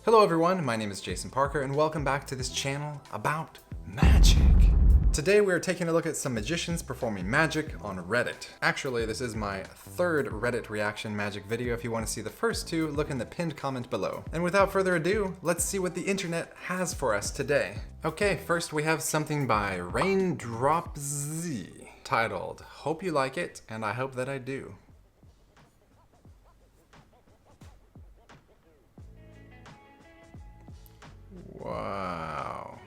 Hello everyone, my name is Jason Parker and welcome back to this channel about magic. Today we are taking a look at some magicians performing magic on Reddit. Actually, this is my third Reddit reaction magic video. If you want to see the first two, look in the pinned comment below. And without further ado, let's see what the internet has for us today. Okay, first we have something by Raindrops titled, "Hope you like it, and I hope that I do." Wow,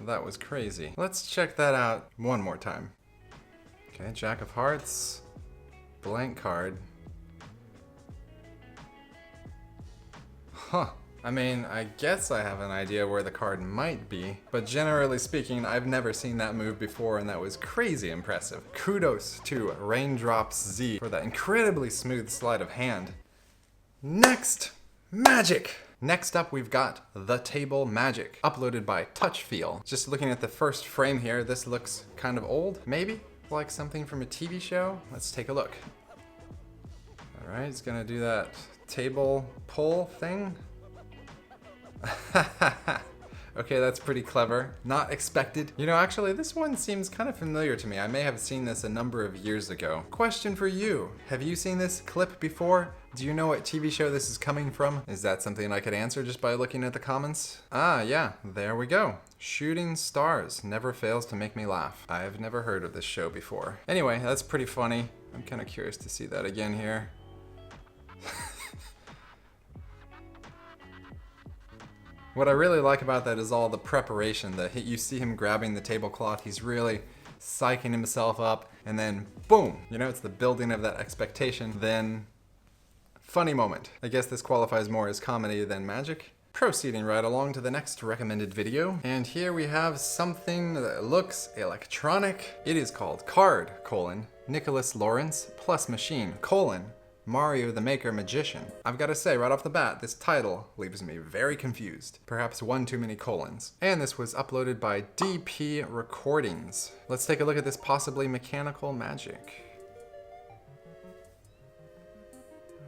that was crazy. Let's check that out one more time. Okay, Jack of Hearts, blank card. Huh. I mean, I guess I have an idea where the card might be, but generally speaking, I've never seen that move before and that was crazy impressive. Kudos to Raindrops for that incredibly smooth sleight of hand. Next, magic! Next up, we've got The Table Magic, uploaded by Touchfeel. Just looking at the first frame here, this looks kind of old, maybe? Like something from a TV show? Let's take a look. All right, it's gonna do that table pull thing. Okay, that's pretty clever. Not expected. You know, actually, this one seems kind of familiar to me. I may have seen this a number of years ago. Question for you. Have you seen this clip before? Do you know what TV show this is coming from? Is that something I could answer just by looking at the comments? Ah, yeah, there we go. Shooting Stars never fails to make me laugh. I've never heard of this show before. Anyway, that's pretty funny. I'm kind of curious to see that again here. What I really like about that is all the preparation. You see him grabbing the tablecloth, he's really psyching himself up, and then boom! You know, it's the building of that expectation, then funny moment. I guess this qualifies more as comedy than magic. Proceeding right along to the next recommended video, and here we have something that looks electronic. It is called Card, Nicholas Lawrence plus Machine, Mario the Maker Magician. I've got to say right off the bat, this title leaves me very confused. Perhaps one too many colons. And this was uploaded by DP Recordings. Let's take a look at this possibly mechanical magic.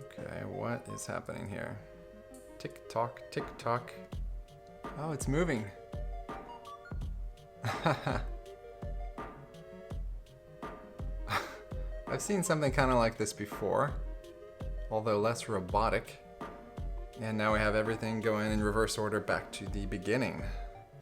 Okay, what is happening here? Tick tock, tick tock. Oh, it's moving. I've seen something kind of like this before, although less robotic. And now we have everything going in reverse order back to the beginning.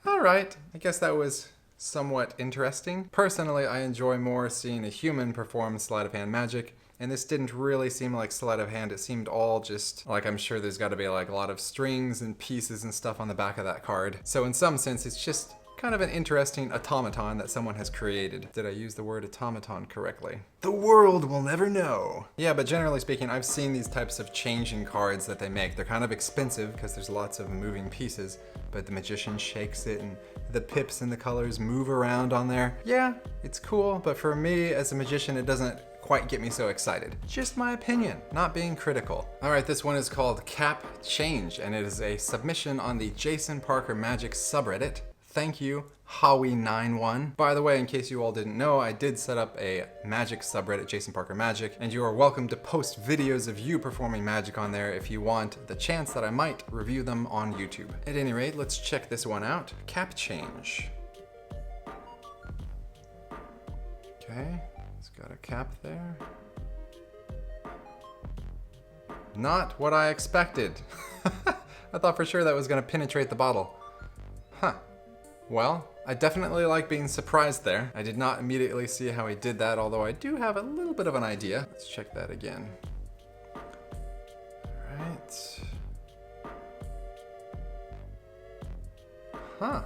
All right, I guess that was somewhat interesting. Personally, I enjoy more seeing a human perform sleight of hand magic, and this didn't really seem like sleight of hand. It seemed all just like, I'm sure there's got to be like a lot of strings and pieces and stuff on the back of that card. So in some sense, it's just kind of an interesting automaton that someone has created. Did I use the word automaton correctly? The world will never know. Yeah, but generally speaking, I've seen these types of changing cards that they make. They're kind of expensive because there's lots of moving pieces, but the magician shakes it and the pips and the colors move around on there. Yeah, it's cool, but for me as a magician, it doesn't quite get me so excited. Just my opinion, not being critical. All right, this one is called Cap Change, and it is a submission on the Jason Parker Magic subreddit. Thank you, Howie91. By the way, in case you all didn't know, I did set up a magic subreddit, Jason Parker Magic, and you are welcome to post videos of you performing magic on there if you want the chance that I might review them on YouTube. At any rate, let's check this one out. Cap Change. Okay, it's got a cap there. Not what I expected. I thought for sure that was gonna penetrate the bottle. Huh. Well, I definitely like being surprised there. I did not immediately see how he did that, although I do have a little bit of an idea. Let's check that again. All right. Huh.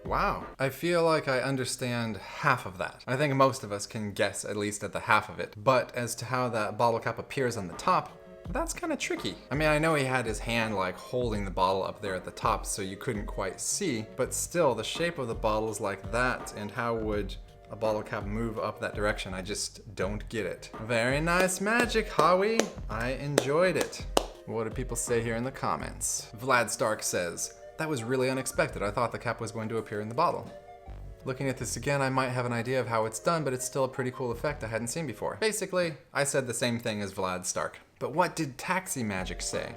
Wow. I feel like I understand half of that. I think most of us can guess at least at the half of it. But as to how that bottle cap appears on the top, that's kind of tricky. I mean, I know he had his hand like holding the bottle up there at the top so you couldn't quite see, but still the shape of the bottle is like that, and how would a bottle cap move up that direction? I just don't get it. Very nice magic, Howie. I enjoyed it. What do people say here in the comments? Vlad Stark says, that was really unexpected. I thought the cap was going to appear in the bottle. Looking at this again, I might have an idea of how it's done, but it's still a pretty cool effect I hadn't seen before. Basically, I said the same thing as Vlad Stark. But what did Taxi Magic say?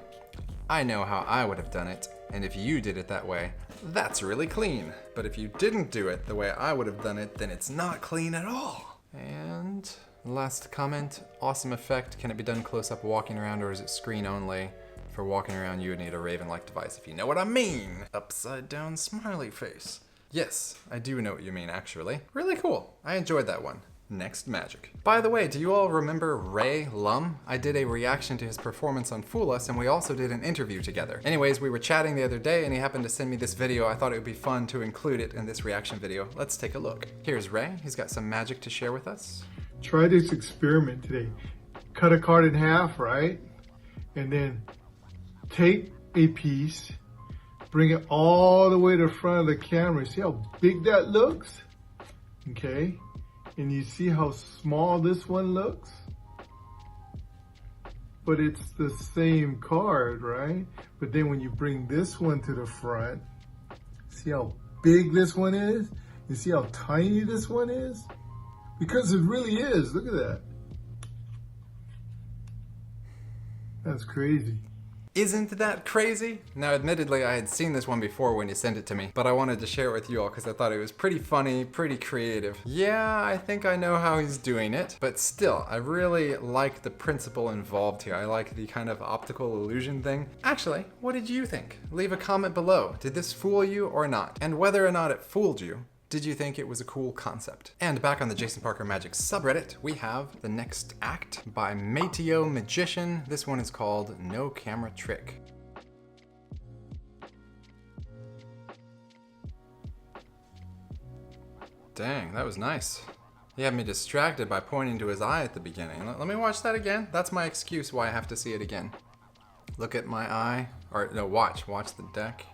I know how I would have done it, and if you did it that way, that's really clean. But if you didn't do it the way I would have done it, then it's not clean at all. And last comment, awesome effect. Can it be done close up walking around, or is it screen only? For walking around, you would need a Raven-like device, if you know what I mean. Upside down smiley face. Yes, I do know what you mean, actually. Really cool. I enjoyed that one. Next magic. By the way, do you all remember Ray Lum? I did a reaction to his performance on Fool Us, and we also did an interview together. Anyways, we were chatting the other day, and he happened to send me this video. I thought it would be fun to include it in this reaction video. Let's take a look. Here's Ray. He's got some magic to share with us. Try this experiment today. Cut a card in half, right? And then take a piece, bring it all the way to the front of the camera. See how big that looks? Okay. And you see how small this one looks? But it's the same card, right? But then when you bring this one to the front, see how big this one is? You see how tiny this one is? Because it really is. Look at that. That's crazy. Isn't that crazy? Now, admittedly, I had seen this one before when you sent it to me, but I wanted to share it with you all because I thought it was pretty funny, pretty creative. Yeah, I think I know how he's doing it, but still, I really like the principle involved here. I like the kind of optical illusion thing. Actually, what did you think? Leave a comment below. Did this fool you or not? And whether or not it fooled you, did you think it was a cool concept? And back on the Jason Parker Magic subreddit, we have the next act by Mateo Magician. This one is called No Camera Trick. Dang, that was nice. He had me distracted by pointing to his eye at the beginning. Let me watch that again. That's my excuse why I have to see it again. Look at my eye. Or no, watch the deck.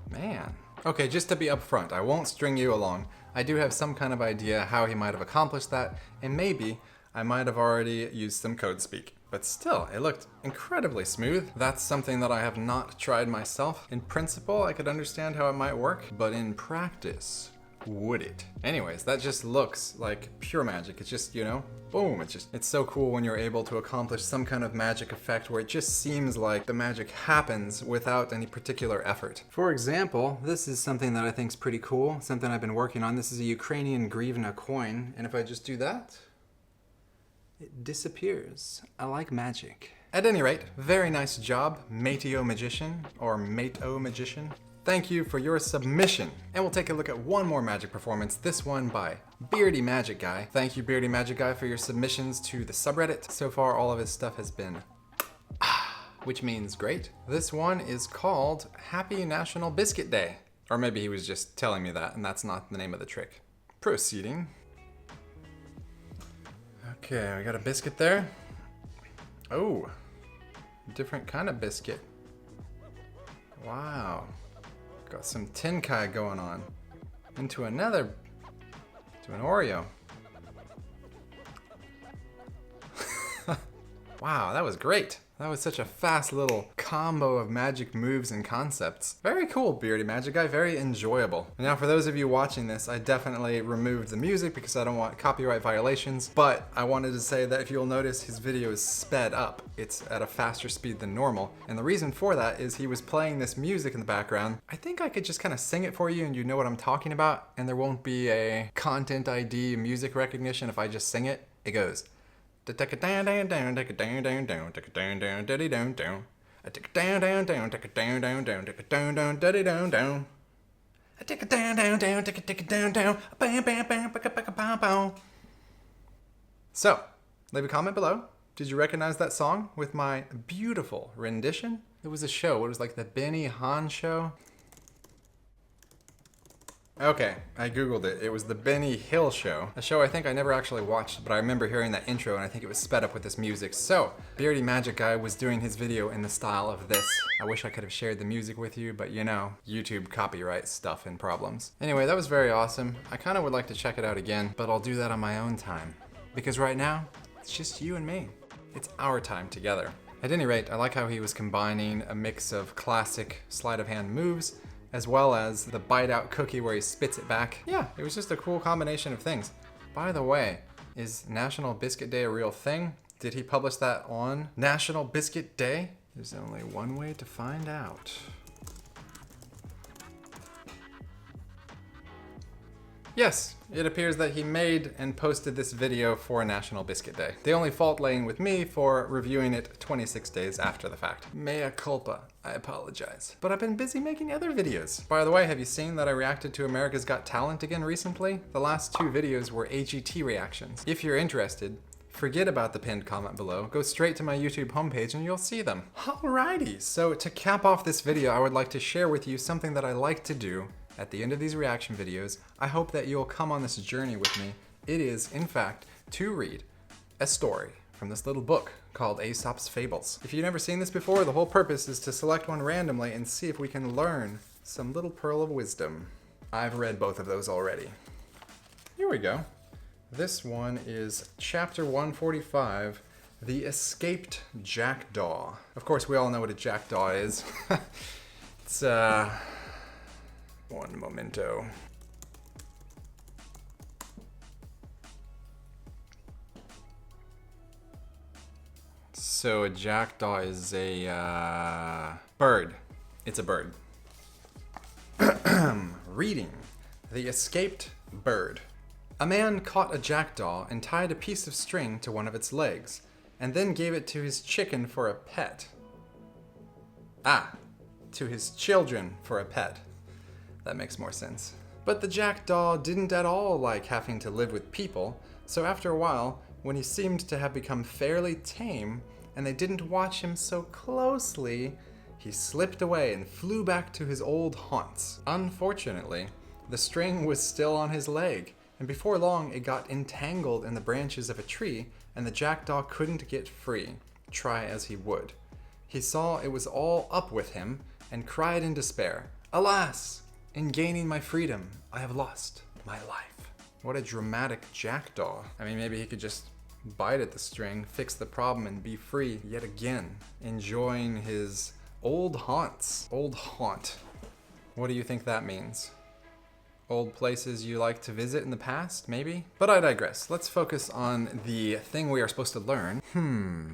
Man. Okay, just to be upfront, I won't string you along. I do have some kind of idea how he might have accomplished that, and maybe I might have already used some code speak. But still, it looked incredibly smooth. That's something that I have not tried myself. In principle, I could understand how it might work, but in practice, would it? Anyways, that just looks like pure magic. It's just, you know, boom. It's so cool when you're able to accomplish some kind of magic effect where it just seems like the magic happens without any particular effort. For example, this is something that I think is pretty cool, something I've been working on. This is a Ukrainian hryvnia coin, and if I just do that, it disappears. I like magic. At any rate, very nice job, Mateo Magician, or Mato Magician. Thank you for your submission. And we'll take a look at one more magic performance, this one by Beardy Magic Guy. Thank you, Beardy Magic Guy, for your submissions to the subreddit. So far, all of his stuff has been which means great. This one is called Happy National Biscuit Day. Or maybe he was just telling me that, and that's not the name of the trick. Proceeding. Okay, we got a biscuit there. Oh, different kind of biscuit. Wow. Got some Tenkai going on. Into an Oreo. Wow, that was great. That was such a fast little combo of magic moves and concepts. Very cool, Beardy Magic Guy, very enjoyable. Now for those of you watching this, I definitely removed the music because I don't want copyright violations, but I wanted to say that if you'll notice, his video is sped up. It's at a faster speed than normal, and the reason for that is he was playing this music in the background. I think I could just kind of sing it for you and you know what I'm talking about, and there won't be a content ID music recognition if I just sing it. It goes. So, let me leave a comment below. Did you recognize that song with my beautiful rendition? It was a show. It was like the Benny Hahn show. Okay, I googled it. It was the Benny Hill Show. A show I think I never actually watched, but I remember hearing that intro and I think it was sped up with this music. So, Beardy Magic Guy was doing his video in the style of this. I wish I could have shared the music with you, but you know, YouTube copyright stuff and problems. Anyway, that was very awesome. I kind of would like to check it out again, but I'll do that on my own time. Because right now, it's just you and me. It's our time together. At any rate, I like how he was combining a mix of classic sleight of hand moves as well as the bite out cookie where he spits it back. Yeah, it was just a cool combination of things. By the way, is National Biscuit Day a real thing? Did he publish that on National Biscuit Day? There's only one way to find out. Yes, it appears that he made and posted this video for National Biscuit Day. The only fault laying with me for reviewing it 26 days after the fact. Mea culpa, I apologize. But I've been busy making other videos. By the way, have you seen that I reacted to America's Got Talent again recently? The last 2 videos were AGT reactions. If you're interested, forget about the pinned comment below, go straight to my YouTube homepage and you'll see them. Alrighty, so to cap off this video, I would like to share with you something that I like to do at the end of these reaction videos. I hope that you'll come on this journey with me. It is, in fact, to read a story from this little book called AESOP'S Fables. If you've never seen this before, the whole purpose is to select one randomly and see if we can learn some little pearl of wisdom. I've read both of those already. Here we go. This one is chapter 145, The Escaped Jackdaw. Of course, we all know what a jackdaw is. It's, one momento. So a jackdaw is a bird. It's a bird. Reading. The Escaped Bird. A man caught a jackdaw and tied a piece of string to one of its legs, and then gave it to his chicken for a pet. To his children for a pet. That makes more sense. But the jackdaw didn't at all like having to live with people, so after a while, when he seemed to have become fairly tame, and they didn't watch him so closely, he slipped away and flew back to his old haunts. Unfortunately, the string was still on his leg, and before long it got entangled in the branches of a tree, and the jackdaw couldn't get free, try as he would. He saw it was all up with him, and cried in despair, "Alas! In gaining my freedom, I have lost my life." What a dramatic jackdaw. I mean, maybe he could just bite at the string, fix the problem, and be free yet again, enjoying his old haunts. Old haunt. What do you think that means? Old places you like to visit in the past, maybe? But I digress. Let's focus on the thing we are supposed to learn.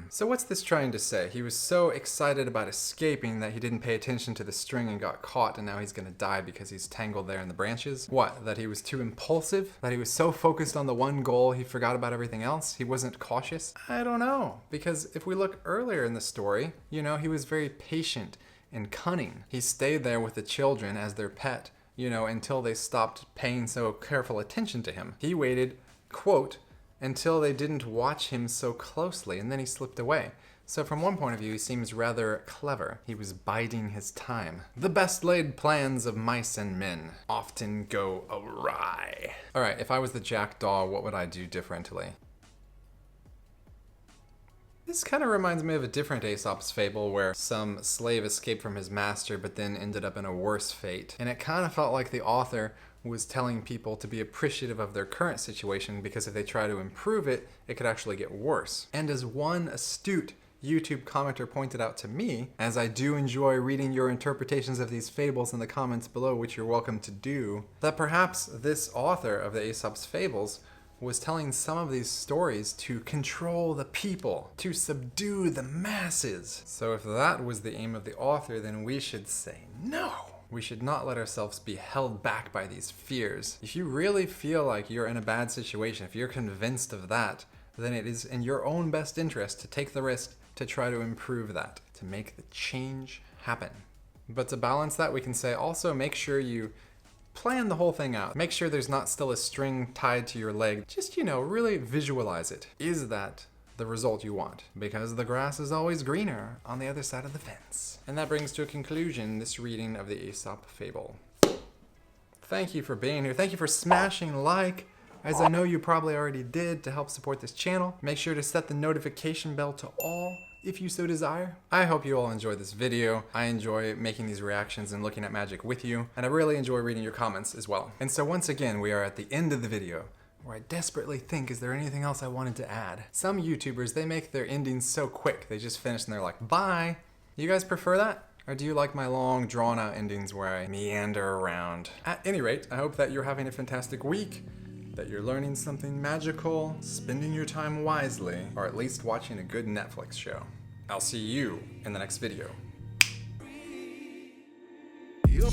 So what's this trying to say? He was so excited about escaping that he didn't pay attention to the string and got caught, and now he's gonna die because he's tangled there in the branches? What, that he was too impulsive? That he was so focused on the one goal he forgot about everything else? He wasn't cautious? I don't know. Because if we look earlier in the story, you know, he was very patient and cunning. He stayed there with the children as their pet, you know, until they stopped paying so careful attention to him. He waited, quote, until they didn't watch him so closely, and then he slipped away. So from one point of view, he seems rather clever. He was biding his time. The best laid plans of mice and men often go awry. All right, if I was the jackdaw, what would I do differently? This kind of reminds me of a different Aesop's fable where some slave escaped from his master but then ended up in a worse fate. And it kind of felt like the author was telling people to be appreciative of their current situation because if they try to improve it, it could actually get worse. And as one astute YouTube commenter pointed out to me, as I do enjoy reading your interpretations of these fables in the comments below, which you're welcome to do, that perhaps this author of the Aesop's Fables was telling some of these stories to control the people, to subdue the masses. So if that was the aim of the author, then we should say no. We should not let ourselves be held back by these fears. If you really feel like you're in a bad situation, if you're convinced of that, then it is in your own best interest to take the risk to try to improve that, to make the change happen. But to balance that, we can say also make sure you plan the whole thing out. Make sure there's not still a string tied to your leg. Just, you know, really visualize it. Is that the result you want? Because the grass is always greener on the other side of the fence. And that brings to a conclusion this reading of the Aesop fable. Thank you for being here. Thank you for smashing like, as I know you probably already did, to help support this channel. Make sure to set the notification bell to all if you so desire. I hope you all enjoyed this video. I enjoy making these reactions and looking at magic with you, and I really enjoy reading your comments as well. And so once again, we are at the end of the video, where I desperately think, is there anything else I wanted to add? Some YouTubers, they make their endings so quick, they just finish and they're like, bye. You guys prefer that? Or do you like my long, drawn-out endings where I meander around? At any rate, I hope that you're having a fantastic week, that you're learning something magical, spending your time wisely, or at least watching a good Netflix show. I'll see you in the next video. Yup.